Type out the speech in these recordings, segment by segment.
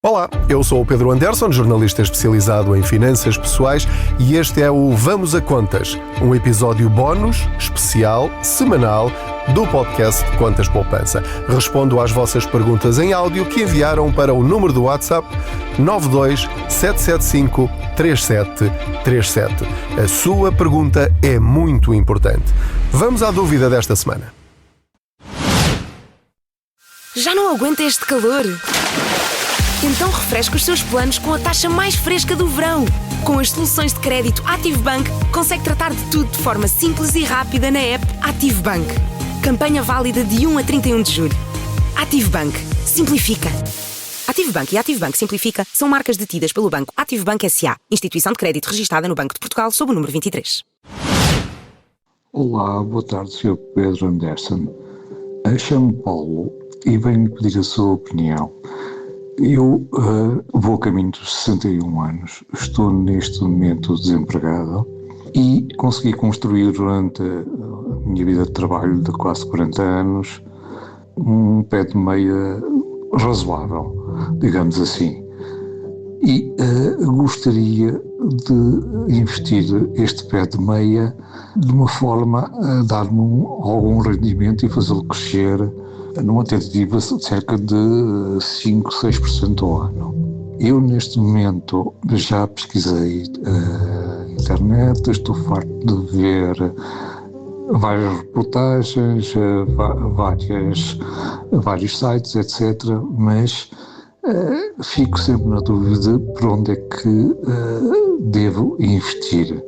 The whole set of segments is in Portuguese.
Olá, eu sou o Pedro Anderson, jornalista especializado em finanças pessoais, e este é o Vamos a Contas, um episódio bónus, especial, semanal, do podcast Contas Poupança. Respondo às vossas perguntas em áudio que enviaram para o número do WhatsApp 927753737. A sua pergunta é muito importante. Vamos à dúvida desta semana. Já não aguenta este calor? Então refresca os seus planos com a taxa mais fresca do verão. Com as soluções de crédito ActiveBank, consegue tratar de tudo de forma simples e rápida na app ActiveBank. Campanha válida de 1 a 31 de julho. ActiveBank. Simplifica. ActiveBank e ActiveBank Simplifica são marcas detidas pelo Banco ActiveBank S.A., instituição de crédito registada no Banco de Portugal sob o número 23. Olá, boa tarde, Sr. Pedro Anderson. Chamo-me Paulo e venho pedir a sua opinião. Eu vou a caminho dos 61 anos, estou neste momento desempregado e consegui construir durante a minha vida de trabalho de quase 40 anos um pé de meia razoável, digamos assim. E gostaria de investir este pé de meia de uma forma a dar-me algum rendimento e fazê-lo crescer numa tentativa de cerca de 5, 6% ao ano. Eu, neste momento, já pesquisei a internet, estou farto de ver várias reportagens, vários sites, etc., mas fico sempre na dúvida por onde é que devo investir.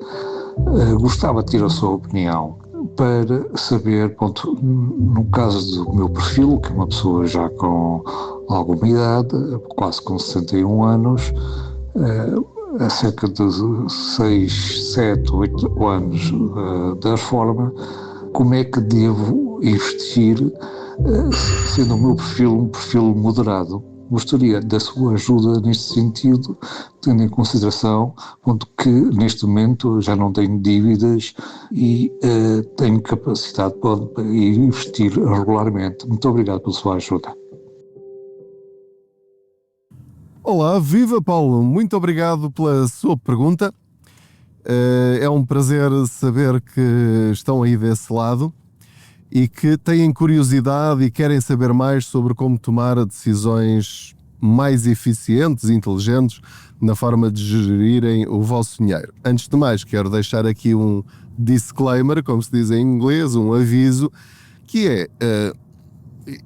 Gostava de ter a sua opinião para saber, no caso do meu perfil, que é uma pessoa já com alguma idade, quase com 61 anos, há cerca de 6, 7, 8 anos da reforma, como é que devo investir, sendo o meu perfil um perfil moderado? Gostaria da sua ajuda neste sentido, tendo em consideração que neste momento já não tenho dívidas e tenho capacidade para investir regularmente. Muito obrigado pela sua ajuda. Olá, viva Paulo, muito obrigado pela sua pergunta. É um prazer saber que estão aí desse lado e que têm curiosidade e querem saber mais sobre como tomar decisões mais eficientes e inteligentes na forma de gerirem o vosso dinheiro. Antes de mais, quero deixar aqui um disclaimer, como se diz em inglês, um aviso, que é,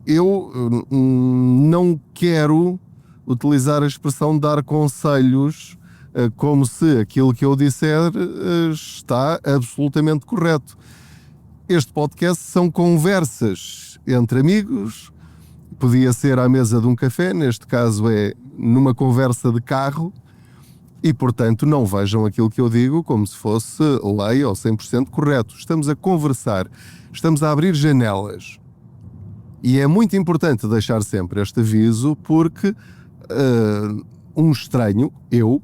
eu não quero utilizar a expressão dar conselhos como se aquilo que eu disser está absolutamente correto. Este podcast são conversas entre amigos, podia ser à mesa de um café, neste caso é numa conversa de carro, e portanto não vejam aquilo que eu digo como se fosse lei ou 100% correto. Estamos a conversar, estamos a abrir janelas. E é muito importante deixar sempre este aviso porque um estranho, eu,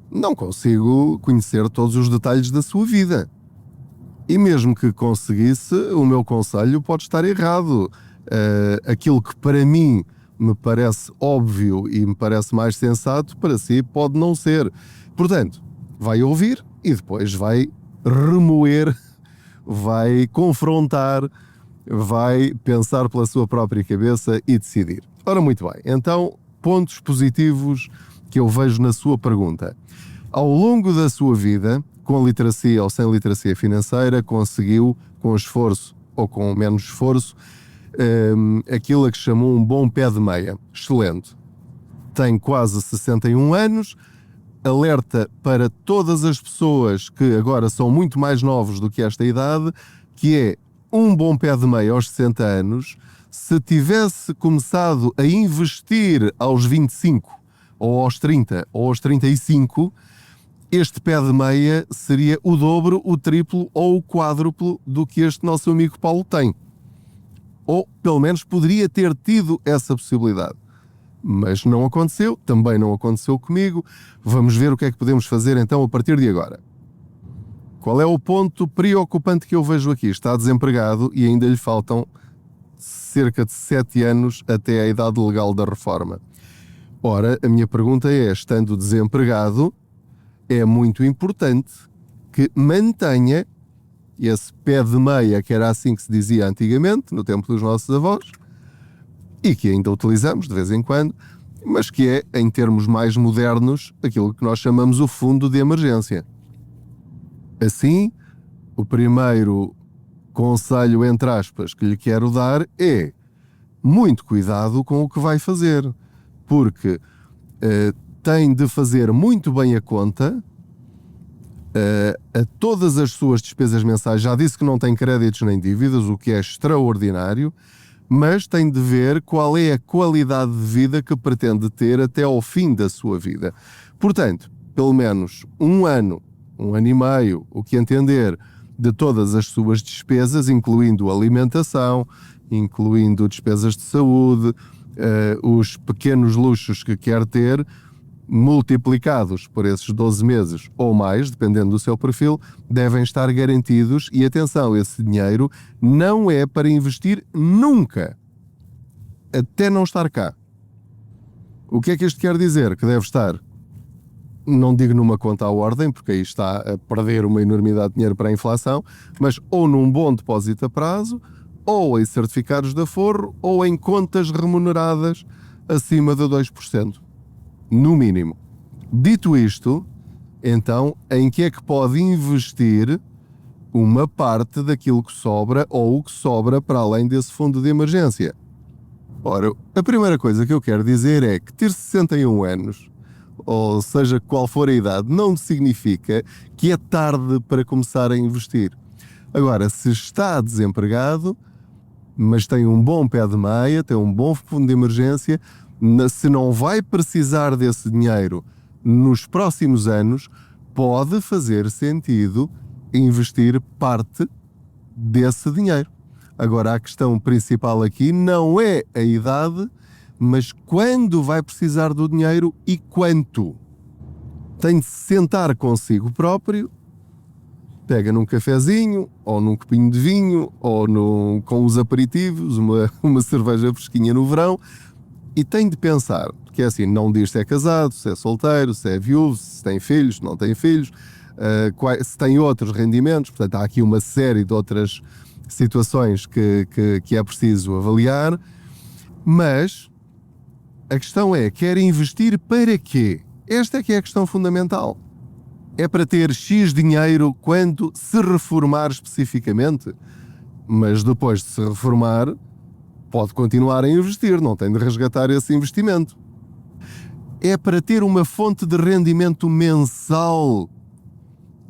não consigo conhecer todos os detalhes da sua vida. E mesmo que conseguisse, o meu conselho pode estar errado. Aquilo que para mim me parece óbvio e me parece mais sensato, para si pode não ser. Portanto, vai ouvir e depois vai remoer, vai confrontar, vai pensar pela sua própria cabeça e decidir. Ora, muito bem. Então, pontos positivos que eu vejo na sua pergunta. Ao longo da sua vida, com literacia ou sem literacia financeira, conseguiu, com esforço ou com menos esforço, aquilo a que chamou um bom pé de meia. Excelente. Tem quase 61 anos, alerta para todas as pessoas que agora são muito mais novos do que esta idade, que é um bom pé de meia aos 60 anos. Se tivesse começado a investir aos 25, ou aos 30, ou aos 35, este pé de meia seria o dobro, o triplo ou o quádruplo do que este nosso amigo Paulo tem. Ou, pelo menos, poderia ter tido essa possibilidade. Mas não aconteceu, também não aconteceu comigo. Vamos ver o que é que podemos fazer então a partir de agora. Qual é o ponto preocupante que eu vejo aqui? Está desempregado e ainda lhe faltam cerca de 7 anos até a idade legal da reforma. Ora, a minha pergunta é, estando desempregado, é muito importante que mantenha esse pé de meia, que era assim que se dizia antigamente, no tempo dos nossos avós, e que ainda utilizamos de vez em quando, mas que é, em termos mais modernos, aquilo que nós chamamos o fundo de emergência. Assim, o primeiro conselho, entre aspas, que lhe quero dar é muito cuidado com o que vai fazer, porque tem de fazer muito bem a conta a todas as suas despesas mensais. Já disse que não tem créditos nem dívidas, o que é extraordinário, mas tem de ver qual é a qualidade de vida que pretende ter até ao fim da sua vida. Portanto, pelo menos um ano e meio, o que entender, de todas as suas despesas, incluindo alimentação, incluindo despesas de saúde, os pequenos luxos que quer ter, multiplicados por esses 12 meses ou mais, dependendo do seu perfil, devem estar garantidos. E atenção, esse dinheiro não é para investir nunca, até não estar cá. O que é que isto quer dizer? Que deve estar, não digo numa conta à ordem, porque aí está a perder uma enormidade de dinheiro para a inflação, mas ou num bom depósito a prazo, ou em certificados de aforro, ou em contas remuneradas acima de 2%. No mínimo. Dito isto, então, em que é que pode investir uma parte daquilo que sobra ou o que sobra para além desse fundo de emergência? Ora, a primeira coisa que eu quero dizer é que ter 61 anos, ou seja, qual for a idade, não significa que é tarde para começar a investir. Agora, se está desempregado, mas tem um bom pé de meia, tem um bom fundo de emergência, se não vai precisar desse dinheiro nos próximos anos, pode fazer sentido investir parte desse dinheiro. Agora, a questão principal aqui não é a idade, mas quando vai precisar do dinheiro e quanto. Tem de se sentar consigo próprio, pega num cafezinho, ou num copinho de vinho, ou com os aperitivos, uma cerveja fresquinha no verão, e tem de pensar, porque é assim, não diz se é casado, se é solteiro, se é viúvo, se tem filhos, se não tem filhos, se tem outros rendimentos. Portanto, há aqui uma série de outras situações que é preciso avaliar, mas a questão é, quer investir para quê? Esta é que é a questão fundamental. É para ter X dinheiro quando se reformar especificamente, mas depois de se reformar, pode continuar a investir, não tem de resgatar esse investimento. É para ter uma fonte de rendimento mensal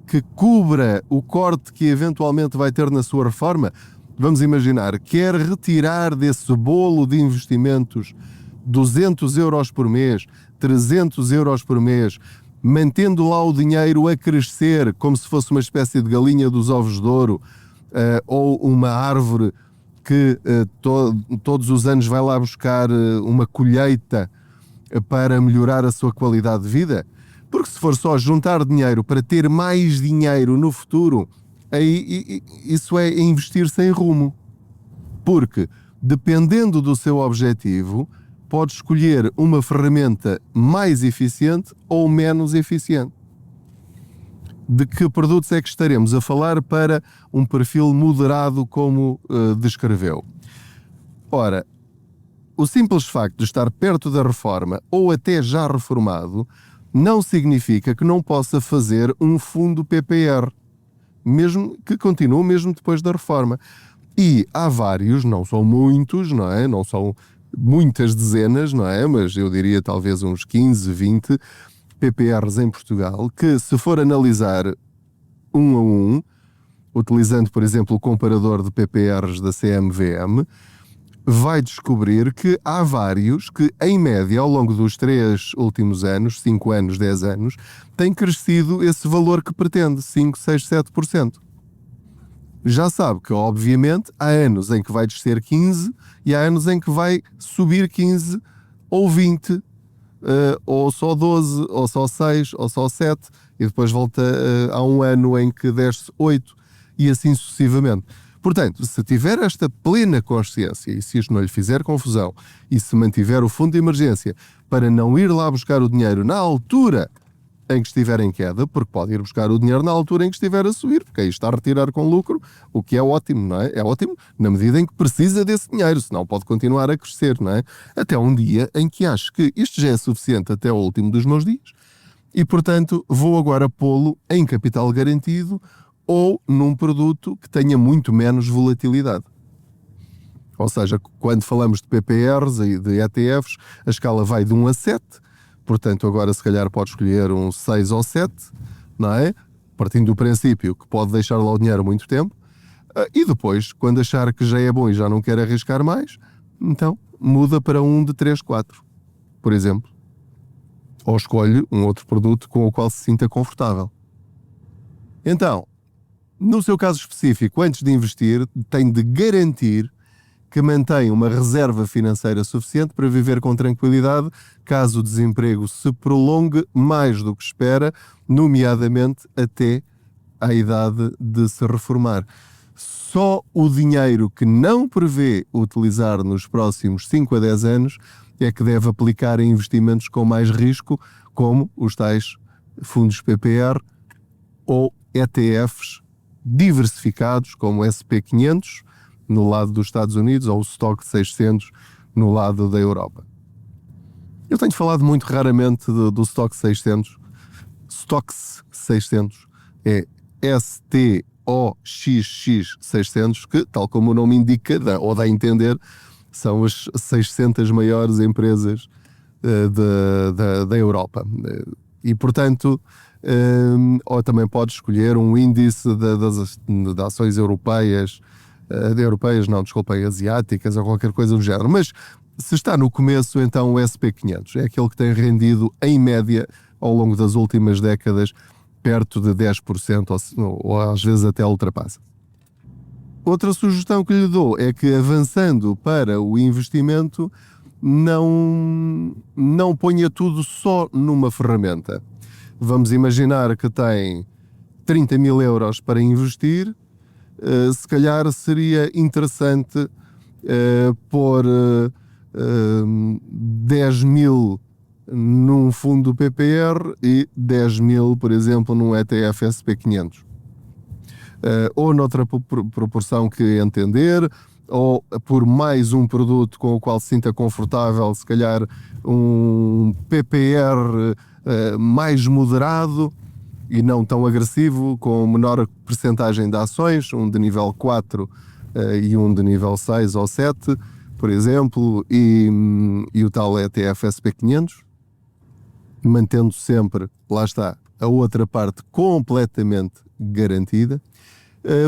que cubra o corte que eventualmente vai ter na sua reforma. Vamos imaginar, quer retirar desse bolo de investimentos 200 euros por mês, 300 euros por mês, mantendo lá o dinheiro a crescer como se fosse uma espécie de galinha dos ovos de ouro, ou uma árvore que todos os anos vai lá buscar uma colheita para melhorar a sua qualidade de vida? Porque se for só juntar dinheiro para ter mais dinheiro no futuro, aí isso é investir sem rumo. Porque, dependendo do seu objetivo, pode escolher uma ferramenta mais eficiente ou menos eficiente. De que produtos é que estaremos a falar para um perfil moderado como descreveu? Ora, o simples facto de estar perto da reforma ou até já reformado não significa que não possa fazer um fundo PPR, mesmo que continue mesmo depois da reforma. E há vários, não são muitos, não é? Não são muitas dezenas, não é? Mas eu diria talvez uns 15, 20 PPRs em Portugal, que se for analisar um a um, utilizando, por exemplo, o comparador de PPRs da CMVM, vai descobrir que há vários que, em média, ao longo dos 3 últimos anos, 5 anos, 10 anos, tem crescido esse valor que pretende, 5, 6, 7%. Já sabe que, obviamente, há anos em que vai descer 15 e há anos em que vai subir 15 ou 20, ou só 12, ou só 6, ou só 7, e depois volta a um ano em que desce 8, e assim sucessivamente. Portanto, se tiver esta plena consciência e se isto não lhe fizer confusão e se mantiver o fundo de emergência para não ir lá buscar o dinheiro na altura em que estiver em queda, porque pode ir buscar o dinheiro na altura em que estiver a subir, porque aí está a retirar com lucro, o que é ótimo, não é? É ótimo na medida em que precisa desse dinheiro, senão pode continuar a crescer, não é? Até um dia em que acho que isto já é suficiente até o último dos meus dias e, portanto, vou agora pô-lo em capital garantido ou num produto que tenha muito menos volatilidade. Ou seja, quando falamos de PPRs e de ETFs, a escala vai de 1 a 7, portanto agora se calhar pode escolher um 6 ou 7, não é? Partindo do princípio que pode deixar lá o dinheiro muito tempo, e depois, quando achar que já é bom e já não quer arriscar mais, então muda para um de 3, 4, por exemplo. Ou escolhe um outro produto com o qual se sinta confortável. Então, no seu caso específico, antes de investir, tem de garantir que mantém uma reserva financeira suficiente para viver com tranquilidade caso o desemprego se prolongue mais do que espera, nomeadamente até à idade de se reformar. Só o dinheiro que não prevê utilizar nos próximos 5 a 10 anos é que deve aplicar em investimentos com mais risco, como os tais fundos PPR ou ETFs diversificados, como o SP500 no lado dos Estados Unidos ou o Stock 600 no lado da Europa. Eu tenho falado muito raramente do Stock 600. Stocks 600 é STOXX 600, que, tal como o nome indica, ou dá a entender, são as 600 maiores empresas da Europa. E, portanto, ou também pode escolher um índice de ações europeias, asiáticas ou qualquer coisa do género. Mas se está no começo, então o SP500 é aquele que tem rendido, em média, ao longo das últimas décadas, perto de 10%, ou às vezes até ultrapassa. Outra sugestão que lhe dou é que, avançando para o investimento, não ponha tudo só numa ferramenta. Vamos imaginar que tem 30 mil euros para investir. Se calhar seria interessante pôr 10 mil num fundo PPR e 10 mil, por exemplo, num ETF SP500. Ou noutra proporção que entender, ou por mais um produto com o qual se sinta confortável, se calhar um PPR mais moderado e não tão agressivo, com menor percentagem de ações, um de nível 4 e um de nível 6 ou 7, por exemplo, e o tal ETF SP500, mantendo sempre, lá está, a outra parte completamente garantida,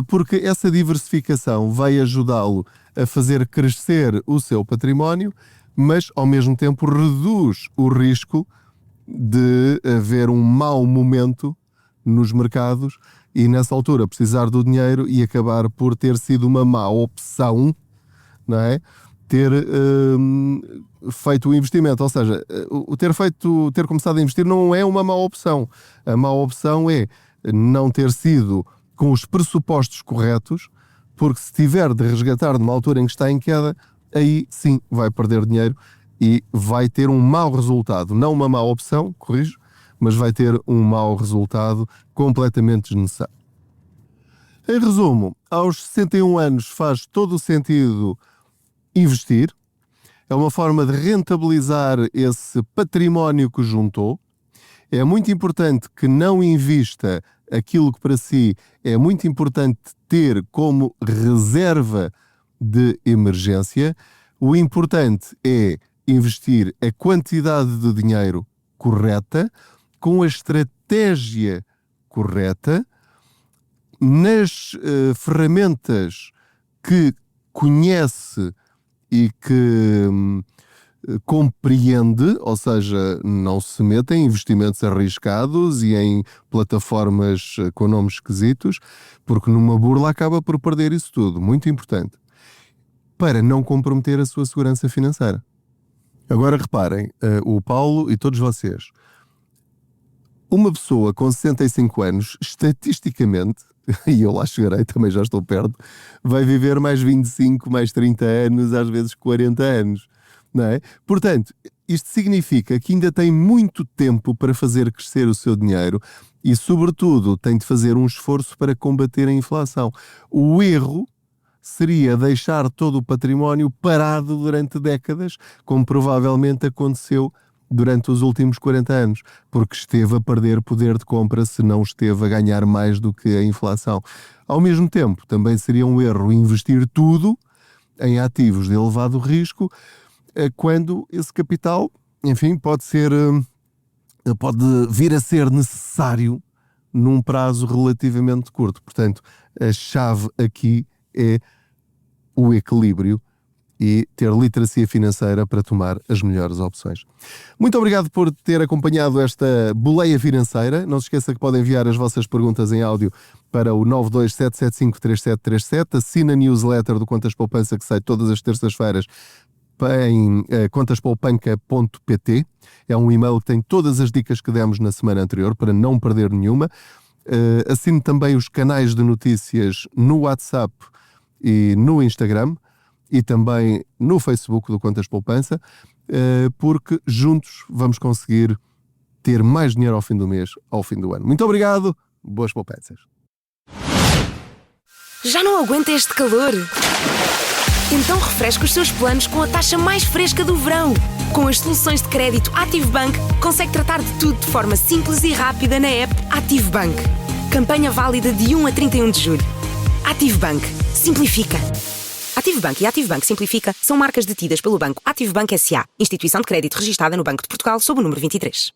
porque essa diversificação vai ajudá-lo a fazer crescer o seu património, mas ao mesmo tempo reduz o risco de haver um mau momento nos mercados e nessa altura precisar do dinheiro e acabar por ter sido uma má opção, não é? Ter feito o investimento, ou seja, ter começado a investir não é uma má opção. A má opção é não ter sido com os pressupostos corretos, porque se tiver de resgatar numa altura em que está em queda, aí sim vai perder dinheiro e vai ter um mau resultado. Não uma má opção, corrijo, mas vai ter um mau resultado completamente desnecessário. Em resumo, aos 61 anos faz todo o sentido investir. É uma forma de rentabilizar esse património que juntou. É muito importante que não invista aquilo que para si é muito importante ter como reserva de emergência. O importante é investir a quantidade de dinheiro correta, com a estratégia correta, nas ferramentas que conhece e que compreende, ou seja, não se meta em investimentos arriscados e em plataformas com nomes esquisitos, porque numa burla acaba por perder isso tudo. Muito importante. Para não comprometer a sua segurança financeira. Agora reparem, o Paulo e todos vocês, uma pessoa com 65 anos, estatisticamente, e eu lá chegarei, também já estou perto, vai viver mais 25, mais 30 anos, às vezes 40 anos, não é? Portanto, isto significa que ainda tem muito tempo para fazer crescer o seu dinheiro e, sobretudo, tem de fazer um esforço para combater a inflação. O erro seria deixar todo o património parado durante décadas, como provavelmente aconteceu durante os últimos 40 anos, porque esteve a perder poder de compra se não esteve a ganhar mais do que a inflação. Ao mesmo tempo, também seria um erro investir tudo em ativos de elevado risco, quando esse capital, enfim, pode vir a ser necessário num prazo relativamente curto. Portanto, a chave aqui é o equilíbrio e ter literacia financeira para tomar as melhores opções. Muito obrigado por ter acompanhado esta boleia financeira. Não se esqueça que podem enviar as vossas perguntas em áudio para o 927753737. Assina a newsletter do Contas Poupança, que sai todas as terças-feiras em contaspoupanca.pt. É um e-mail que tem todas as dicas que demos na semana anterior para não perder nenhuma. Assine também os canais de notícias no WhatsApp e no Instagram e também no Facebook do Contas Poupança, porque juntos vamos conseguir ter mais dinheiro ao fim do mês, ao fim do ano. Muito obrigado, boas poupanças. Já não aguenta este calor? Então refresca os seus planos com a taxa mais fresca do verão. Com as soluções de crédito Active Bank, consegue tratar de tudo de forma simples e rápida na app Active Bank. Campanha válida de 1 a 31 de julho. Active Bank. Simplifica. Active Bank e Active Bank Simplifica são marcas detidas pelo banco Active Bank S.A., instituição de crédito registada no Banco de Portugal sob o número 23.